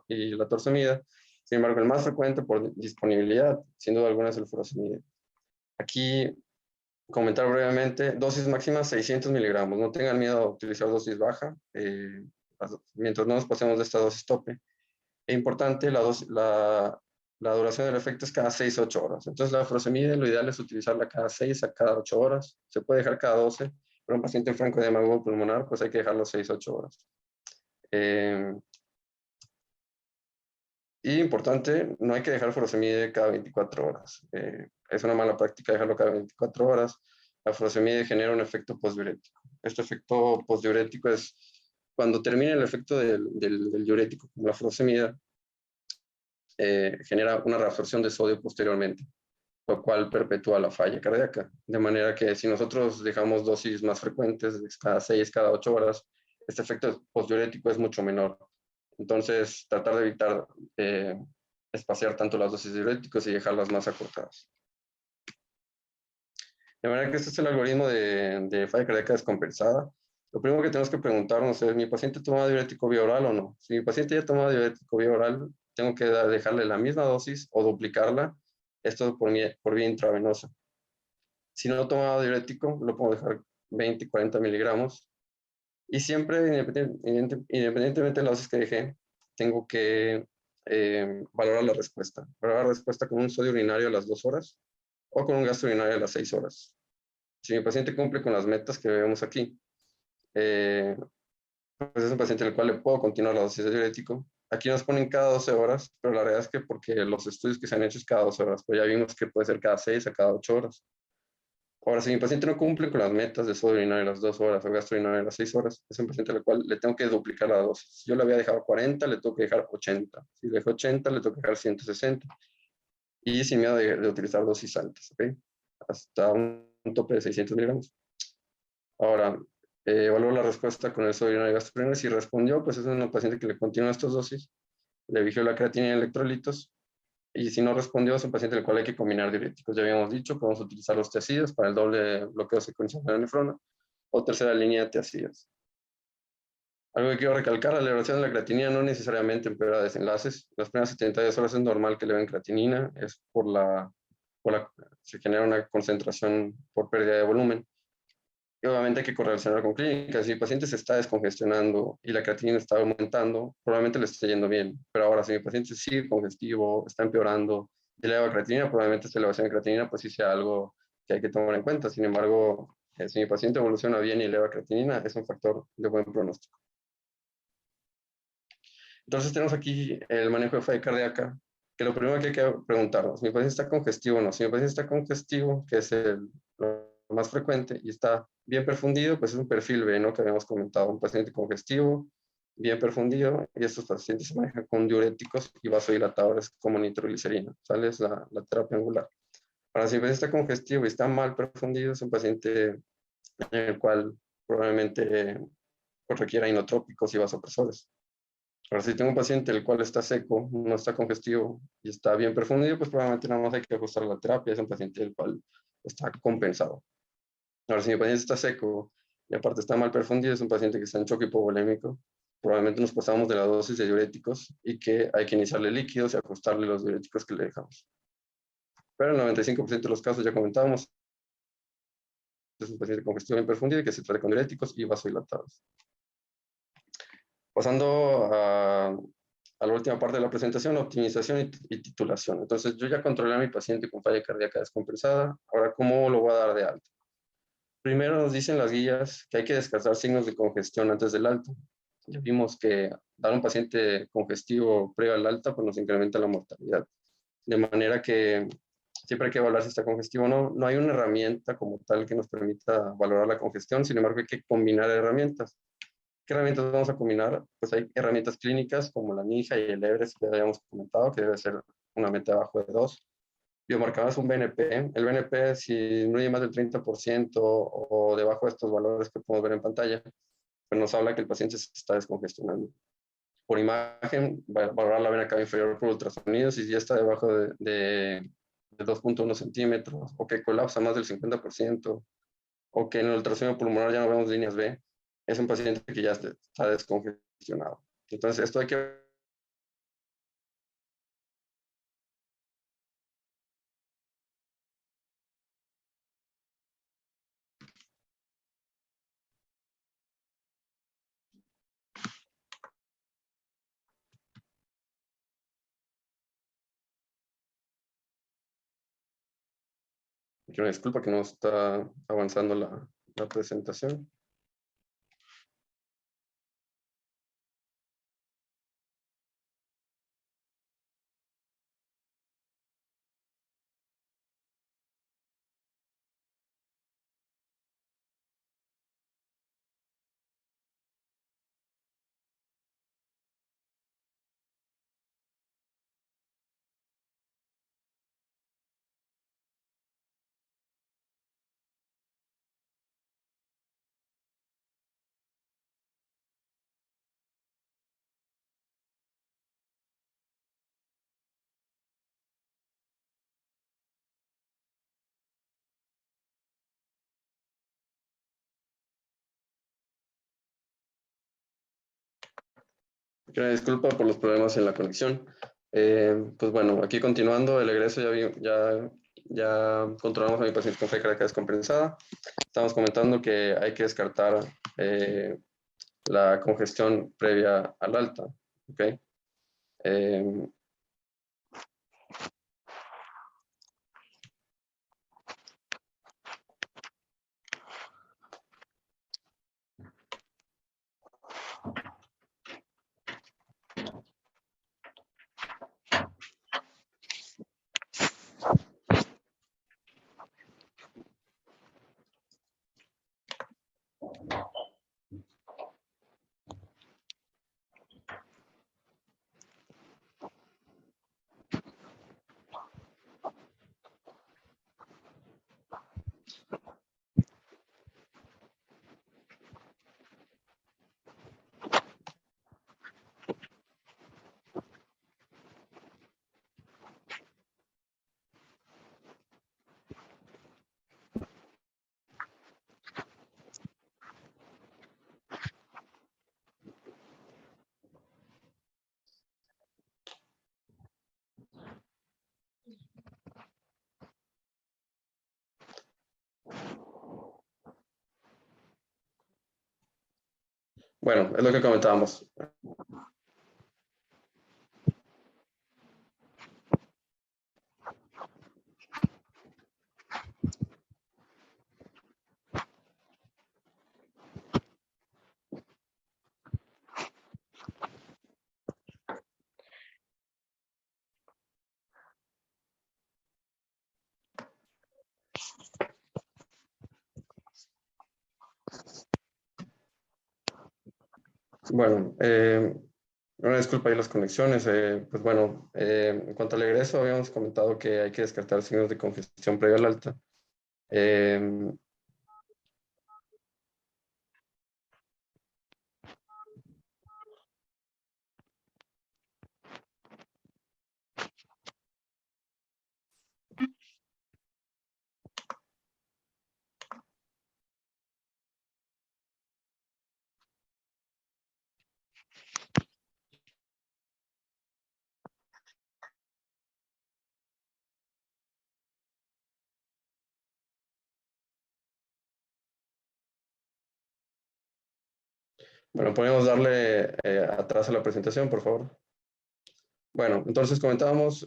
Speaker 1: y la torsemida. Sin embargo, el más frecuente por disponibilidad, sin duda alguna, es el furosemida. Aquí comentar brevemente, dosis máxima 600 miligramos. No tengan miedo a utilizar dosis baja, mientras no nos pasemos de esta dosis tope. Es importante, la duración del efecto es cada 6-8 horas. Entonces la furosemida lo ideal es utilizarla cada 6 a cada 8 horas. Se puede dejar cada 12. Para un paciente franco de hemagroma pulmonar, pues hay que dejarlo 6-8 horas. Y importante, no hay que dejar furosemide cada 24 horas. Es una mala práctica dejarlo cada 24 horas. La furosemide genera un efecto postdiurético. Este efecto postdiurético es cuando termina el efecto del diurético, como la furosemida, genera una reabsorción de sodio posteriormente, lo cual perpetúa la falla cardíaca. De manera que si nosotros dejamos dosis más frecuentes, cada 6, cada 8 horas, este efecto postdiurético es mucho menor. Entonces, tratar de evitar espaciar tanto las dosis de diuréticos y dejarlas más acortadas. De manera que este es el algoritmo de falla cardíaca descompensada. Lo primero que tenemos que preguntarnos es, ¿mi paciente toma diurético vía oral o no? Si mi paciente ya toma diurético vía oral, tengo que dejarle la misma dosis o duplicarla, esto por vía intravenosa. Si no toma diurético, lo puedo dejar 20-40 miligramos. Y siempre, independientemente de la dosis que dejé, tengo que valorar la respuesta. Valorar la respuesta con un sodio urinario a las 2 horas o con un gasto urinario a las 6 horas. Si mi paciente cumple con las metas que vemos aquí, pues es un paciente al cual le puedo continuar la dosis de diurético. Aquí nos ponen cada 12 horas, pero la realidad es que porque los estudios que se han hecho es cada 12 horas, pero ya vimos que puede ser cada 6 a cada 8 horas. Ahora, si mi paciente no cumple con las metas de sodio urinario a las 2 horas o gasto urinario a las 6 horas, es un paciente al cual le tengo que duplicar la dosis. Si yo le había dejado 40, le tengo que dejar 80. Si le dejo 80, le tengo que dejar 160. Y sin miedo de utilizar dosis altas, ¿ok? Hasta un tope de 600 miligramos. Ahora, evalúo la respuesta con el sodio urinario y gasto urinario. Si respondió, pues es un paciente que le continúa estas dosis. Le vigilo la creatinina y electrolitos. Y si no respondió, es un paciente al cual hay que combinar diuréticos. Ya habíamos dicho, podemos utilizar los tiacidas para el doble bloqueo secuencial de la nefrona o tercera línea de tiacidas. Algo que quiero recalcar, la elevación de la creatinina no necesariamente empeora desenlaces. Las primeras 72 horas es normal que eleven creatinina, es se genera una concentración por pérdida de volumen. Y obviamente hay que correlacionar con clínicas. Si el paciente se está descongestionando y la creatinina está aumentando, probablemente le esté yendo bien. Pero ahora, si el paciente sigue congestivo, está empeorando, y eleva creatinina, probablemente esta elevación de creatinina pues sí sea algo que hay que tomar en cuenta. Sin embargo, si mi paciente evoluciona bien y eleva creatinina, es un factor de buen pronóstico. Entonces tenemos aquí el manejo de falla cardíaca, que lo primero que hay que preguntarnos, ¿mi paciente está congestivo o no? Si mi paciente está congestivo, que es lo más frecuente, y está bien perfundido, pues es un perfil B, ¿no? Que habíamos comentado, un paciente congestivo, bien perfundido, y estos pacientes se manejan con diuréticos y vasodilatadores como nitroglicerina, ¿sale? Es la terapia angular. Ahora, si el paciente está congestivo y está mal perfundido, es un paciente en el cual probablemente pues, requiera inotrópicos y vasopresores. Ahora, si tengo un paciente el cual está seco, no está congestivo y está bien perfundido, pues probablemente nada más hay que ajustar la terapia. Es un paciente el cual está compensado. Ahora, si mi paciente está seco y aparte está mal perfundido, es un paciente que está en choque hipovolémico. Probablemente nos pasamos de la dosis de diuréticos y que hay que iniciarle líquidos y ajustarle los diuréticos que le dejamos. Pero en el 95% de los casos, ya comentábamos, es un paciente congestivo bien perfundido y que se trata con diuréticos y vasodilatados. Pasando a la última parte de la presentación, optimización y titulación. Entonces, yo ya controlé a mi paciente con falla cardíaca descompensada. Ahora, ¿cómo lo voy a dar de alta? Primero nos dicen las guías que hay que descartar signos de congestión antes del alta. Ya vimos que dar a un paciente congestivo previo al alta pues nos incrementa la mortalidad. De manera que siempre hay que evaluar si está congestivo o no. No hay una herramienta como tal que nos permita valorar la congestión, sin embargo hay que combinar herramientas. ¿Qué herramientas vamos a combinar? Pues hay herramientas clínicas como la NIJA y el Everest que ya habíamos comentado, que debe ser una meta abajo de 2. Biomarcadores un BNP. El BNP, si disminuye más del 30% o debajo de estos valores que podemos ver en pantalla, pues nos habla que el paciente se está descongestionando. Por imagen, valorar la vena cava inferior por ultrasonidos y si ya está debajo de 2.1 centímetros o que colapsa más del 50% o que en el ultrasonido pulmonar ya no vemos líneas B, es un paciente que ya está descongestionado. Entonces, esto hay que quiero una disculpa que no está avanzando la presentación. Quiero una disculpa por los problemas en la conexión. Pues bueno, aquí continuando, el egreso ya controlamos a mi paciente con fe cardíaca descompensada. Estamos comentando que hay que descartar la congestión previa al alta. ¿Okay? Bueno, es lo que comentábamos. Bueno, una disculpa ahí las conexiones. Pues bueno, en cuanto al egreso, habíamos comentado que hay que descartar signos de congestión previa al alta. Bueno, podemos darle atrás a la presentación, por favor. Bueno, entonces comentábamos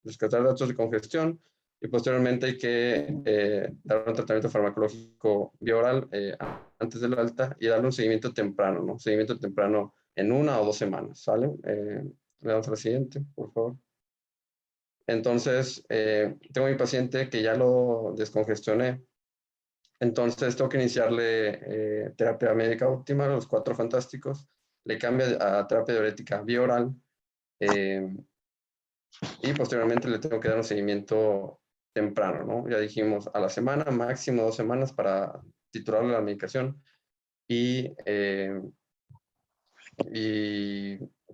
Speaker 1: descartar datos de congestión. y posteriormente hay que dar un tratamiento farmacológico vía oral antes del alta y darle un seguimiento temprano, ¿no? Seguimiento temprano en 1 o 2 semanas, ¿sale? Le damos a la siguiente, por favor. Entonces, tengo a mi paciente que ya lo descongestioné. Entonces, tengo que iniciarle terapia médica óptima, los 4 fantásticos. Le cambio a terapia diurética vía oral. Y posteriormente le tengo que dar un seguimiento temprano, ¿no? Ya dijimos a la semana, máximo 2 semanas para titularle la medicación y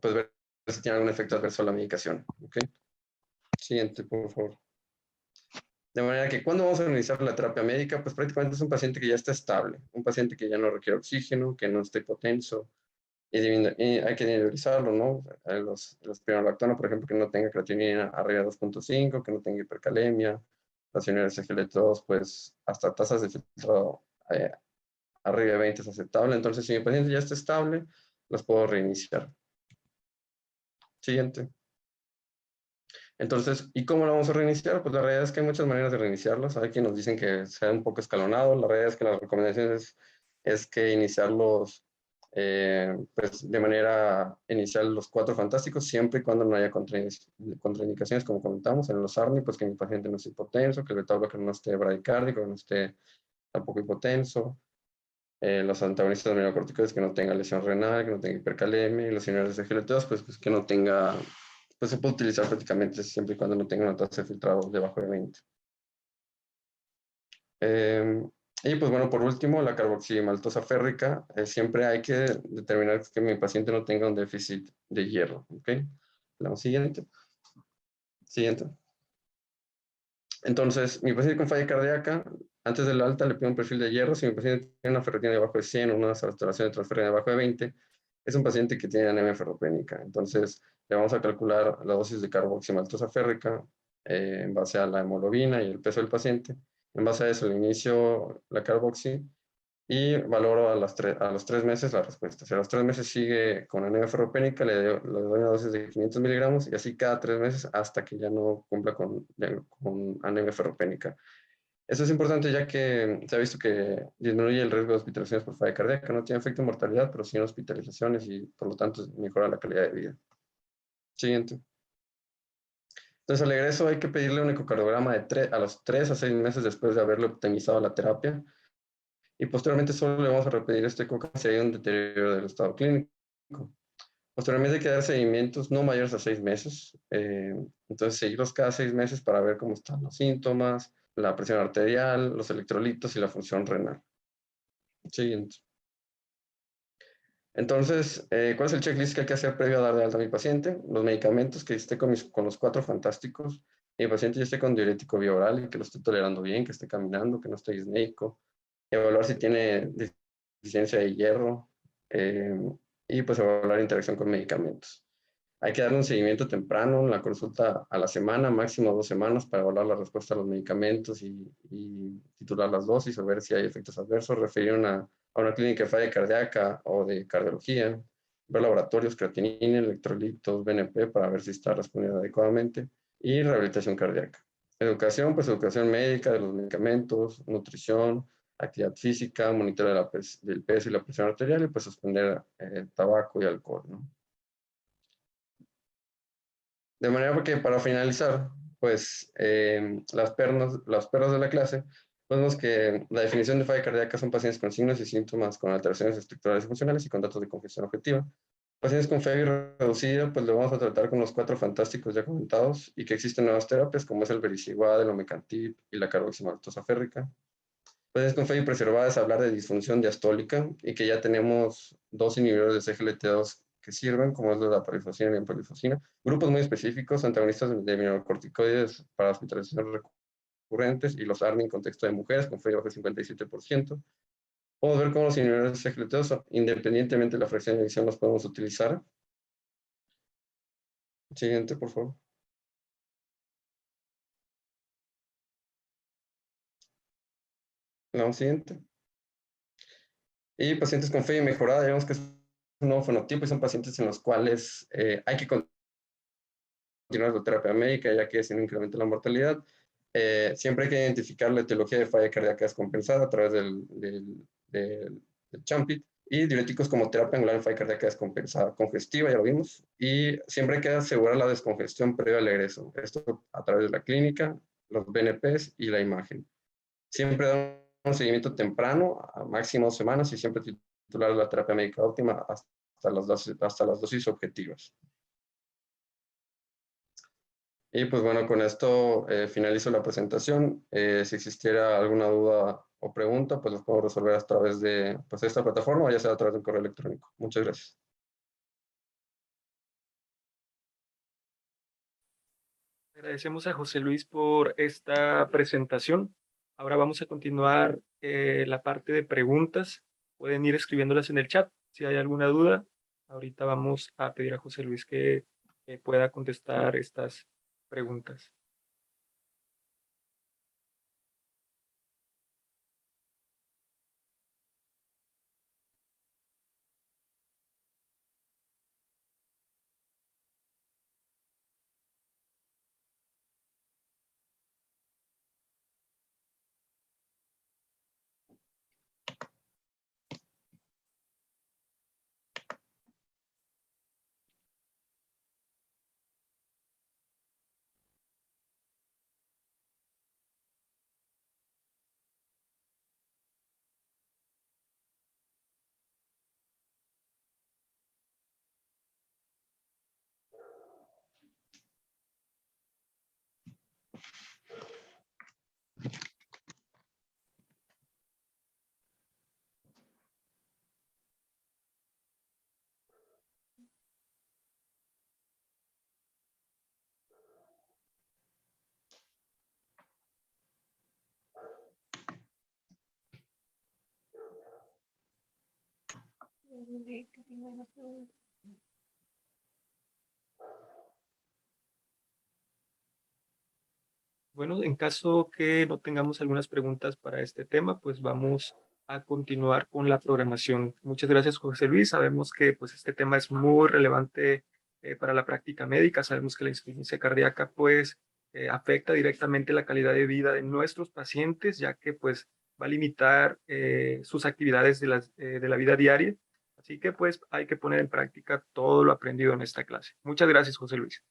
Speaker 1: pues ver si tiene algún efecto adverso a la medicación, ¿ok? Siguiente, por favor. De manera que cuando vamos a iniciar la terapia médica, pues prácticamente es un paciente que ya está estable, un paciente que ya no requiere oxígeno, que no está hipotenso, y hay que individualizarlo, ¿no? Los spironolactona, por ejemplo, que no tenga creatinina arriba de 2.5, que no tenga hipercalemia, las unidades SGLT2, pues hasta tasas de filtrado arriba de 20 es aceptable. Entonces, si mi paciente ya está estable, las puedo reiniciar. Siguiente. Entonces, ¿y cómo lo vamos a reiniciar? Pues la realidad es que hay muchas maneras de reiniciarlos. Hay quienes nos dicen que sea un poco escalonado. La realidad es que las recomendaciones es que iniciarlos pues de manera inicial los 4 fantásticos, siempre y cuando no haya contraindicaciones, como comentamos, en los ARNI, pues que mi paciente no esté hipotenso, que el beta-blocker no esté bradicárdico, que no esté tampoco hipotenso, los antagonistas de mineralocorticoides que no tenga lesión renal, que no tenga hipercalemia, y los inhibidores de GLT2, pues que no tenga, pues se puede utilizar prácticamente siempre y cuando no tenga una tasa de filtrado debajo de 20. Y pues bueno, por último, la carboximaltosa férrica, siempre hay que determinar que mi paciente no tenga un déficit de hierro, ¿ok? La siguiente. Siguiente. Entonces, mi paciente con falla cardíaca, antes del alta le pido un perfil de hierro. Si mi paciente tiene una ferritina debajo de 100 o una saturación de transferrina debajo de 20, es un paciente que tiene anemia ferropénica. Entonces, le vamos a calcular la dosis de carboximaltosa férrica en base a la hemoglobina y el peso del paciente. En base a eso, le inicio la carboxi y valoro a los 3 meses la respuesta. Si a los 3 meses sigue con anemia ferropénica, le doy una dosis de 500 miligramos y así cada 3 meses hasta que ya no cumpla con anemia ferropénica. Eso es importante ya que se ha visto que disminuye el riesgo de hospitalizaciones por falla cardíaca. No tiene efecto en mortalidad, pero sí en hospitalizaciones y por lo tanto mejora la calidad de vida. Siguiente. Entonces, al egreso hay que pedirle un ecocardiograma a los 3 a 6 meses después de haberle optimizado la terapia. Y posteriormente solo le vamos a repetir este ECOCAR si hay un deterioro del estado clínico. Posteriormente hay que dar seguimientos no mayores a 6 meses. Entonces, seguirlos cada 6 meses para ver cómo están los síntomas, la presión arterial, los electrolitos y la función renal. Siguiente. Entonces, ¿cuál es el checklist que hay que hacer previo a dar de alta a mi paciente? Los medicamentos, que esté con los 4 fantásticos. Mi paciente ya esté con diurético vía oral y que lo esté tolerando bien, que esté caminando, que no esté disneico. Evaluar si tiene deficiencia de hierro y pues evaluar interacción con medicamentos. Hay que darle un seguimiento temprano, la consulta a la semana, máximo 2 semanas, para evaluar la respuesta a los medicamentos y titular las dosis o ver si hay efectos adversos, referir a una clínica de falla cardíaca o de cardiología, ver laboratorios, creatinina, electrolitos, BNP para ver si está respondiendo adecuadamente y rehabilitación cardíaca. Educación, pues educación médica de los medicamentos, nutrición, actividad física, monitoreo del peso y la presión arterial y pues suspender tabaco y alcohol, ¿no? De manera que para finalizar, pues las perras de la clase, vemos que la definición de falla cardíaca son pacientes con signos y síntomas con alteraciones estructurales y funcionales y con datos de congestión objetiva. Pacientes con FEBI reducida, pues lo vamos a tratar con los 4 fantásticos ya comentados y que existen nuevas terapias como es el vericiguat, el omecamtiv y la carboximaltosa férrica. Pacientes con FEBI preservada es hablar de disfunción diastólica y que ya tenemos 2 inhibidores de CGLT2 que sirven, como es la parifosina y la empolifosina. Grupos muy específicos, antagonistas de mineralocorticoides para hospitalizaciones recurrentes y los ARNI en contexto de mujeres con FEBI bajo el 57%. Podemos ver cómo los inhibidores de CGLT2, independientemente de la fracción de edición, los podemos utilizar. Siguiente, por favor. La siguiente. Y pacientes con FEBI mejorada, digamos que es un nuevo fenotipo y son pacientes en los cuales hay que continuar la terapia médica ya que se incrementa la mortalidad. Siempre hay que identificar la etiología de falla cardíaca descompensada a través del CHAMPIT y diuréticos como terapia angular en falla cardíaca descompensada, congestiva, ya lo vimos, y siempre hay que asegurar la descongestión previa al egreso. Esto a través de la clínica, los BNPs y la imagen. Siempre dar un seguimiento temprano, a máximo 2 semanas, y siempre titular la terapia médica óptima hasta las dosis objetivas. Y pues bueno, con esto finalizo la presentación. Si existiera alguna duda o pregunta, pues los puedo resolver a través de pues, esta plataforma, ya sea a través de un correo electrónico. Muchas gracias.
Speaker 2: Agradecemos a José Luis por esta presentación. Ahora vamos a continuar la parte de preguntas. Pueden ir escribiéndolas en el chat si hay alguna duda. Ahorita vamos a pedir a José Luis que pueda contestar estas preguntas. Bueno, en caso que no tengamos algunas preguntas para este tema, pues vamos a continuar con la programación. Muchas gracias, José Luis. Sabemos que pues, este tema es muy relevante para la práctica médica. Sabemos que la insuficiencia cardíaca pues, afecta directamente la calidad de vida de nuestros pacientes, ya que pues, va a limitar sus actividades de la vida diaria. Así que pues, hay que poner en práctica todo lo aprendido en esta clase. Muchas gracias, José Luis.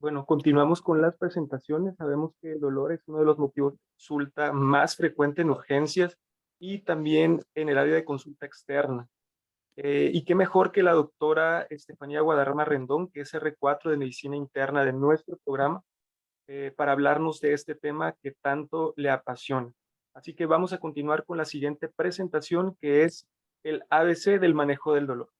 Speaker 2: Bueno, continuamos con las presentaciones. Sabemos que el dolor es uno de los motivos de consulta más frecuente en urgencias y también en el área de consulta externa. Y qué mejor que la doctora Estefanía Guadarrama Rendón, que es R4 de Medicina Interna de nuestro programa, para hablarnos de este tema que tanto le apasiona. Así que vamos a continuar con la siguiente presentación, que es el ABC del manejo del dolor.